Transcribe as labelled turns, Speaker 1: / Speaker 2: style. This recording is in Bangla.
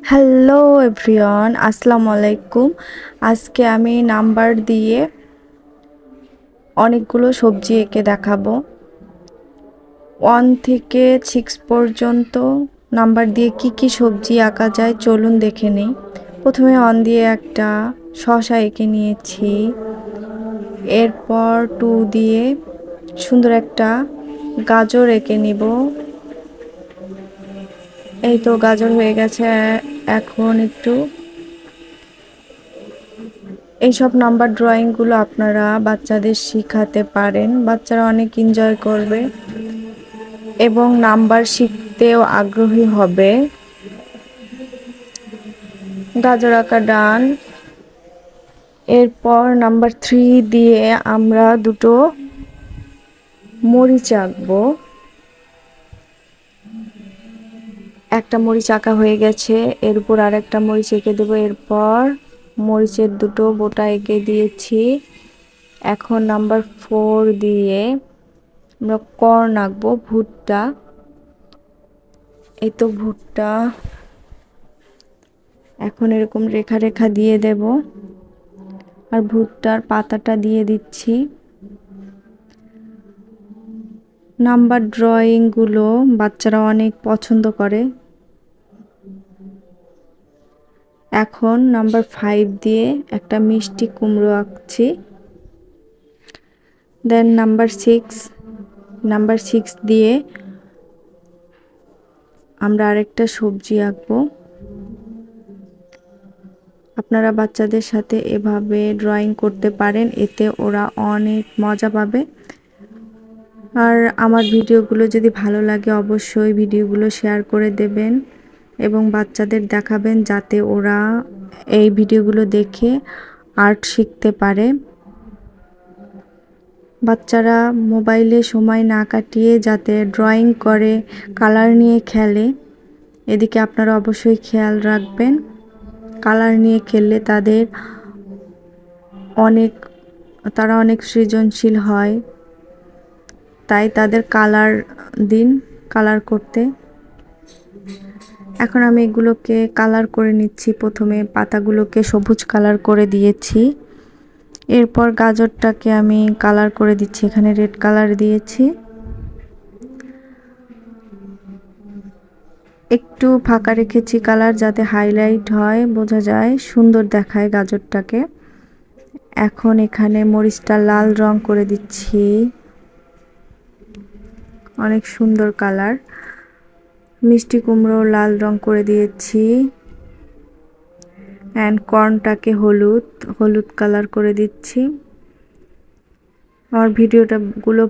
Speaker 1: হ্যালো এভরিওয়ান, আসসালামু আলাইকুম। আজকে আমি নাম্বার দিয়ে অনেকগুলো সবজি এঁকে দেখাবো। 1 থেকে 6 পর্যন্ত নাম্বার দিয়ে কি কি সবজি আঁকা যায় চলুন দেখে নিই। প্রথমে 1 দিয়ে একটা শসা এঁকে নিয়েছি। এরপর 2 দিয়ে সুন্দর একটা গাজর এঁকে নিব। এই তো গাজর হয়ে গেছে। এখন একটু এইসব নাম্বার ড্রয়িংগুলো আপনারা বাচ্চাদের শিখাতে পারেন, বাচ্চারা অনেক এনজয় করবে এবং নাম্বার শিখতেও আগ্রহী হবে। গাজর আঁকা ডান। এরপর নাম্বার 3 দিয়ে আমরা দুটো মরিচ আঁকবো। একটা মরিচ আঁকা হয়ে গেছে, এর উপর আর একটা মরিচ এঁকে দেবো। এরপর মরিচের দুটো বোটা এঁকে দিয়েছি। এখন নাম্বার 4 দিয়ে আমরা কর্ন আঁকবো, ভুট্টা। এই তো ভুট্টা এখন এরকম রেখা রেখা দিয়ে দেব আর ভুট্টার পাতাটা দিয়ে দিচ্ছি। নাম্বার ড্রয়িংগুলো বাচ্চারা অনেক পছন্দ করে। এখন নাম্বার 5 দিয়ে একটা মিষ্টি কুমড়ো আঁকছি। দেন নাম্বার 6 দিয়ে আমরা আরেকটা সবজি আঁকবো। আপনারা বাচ্চাদের সাথে এভাবে ড্রয়িং করতে পারেন, এতে ওরা অনেক মজা পাবে। আর আমার ভিডিওগুলো যদি ভালো লাগে অবশ্যই ভিডিওগুলো শেয়ার করে দেবেন এবং বাচ্চাদের দেখাবেন যাতে ওরা এই ভিডিওগুলো দেখে আর্ট শিখতে পারে। বাচ্চারা মোবাইলে সময় না কাটিয়ে যাতে ড্রয়িং করে, কালার নিয়ে খেলে, এদিকে আপনারা অবশ্যই খেয়াল রাখবেন। কালার নিয়ে খেললে তারা অনেক সৃজনশীল হয়, তাই তাদের কালার করতে। এখন আমি এগুলোকে কালার করে নিচ্ছি। প্রথমে পাতাগুলোকে সবুজ কালার করে দিয়েছি। এরপর গাজরটাকে আমি কালার করে দিচ্ছি, এখানে রেড কালার দিয়েছি। একটু ফাঁকা রেখেছি কালার, যাতে হাইলাইট হয়, বোঝা যায়, সুন্দর দেখায় গাজরটাকে। এখন এখানে মরিচটা লাল রং করে দিচ্ছি, অনেক সুন্দর কালার। মিষ্টি কুমড়ো লাল রং করে দিয়েছি অ্যান্ড কর্নটাকে হলুদ কালার করে দিচ্ছি। আমার ভিডিওগুলো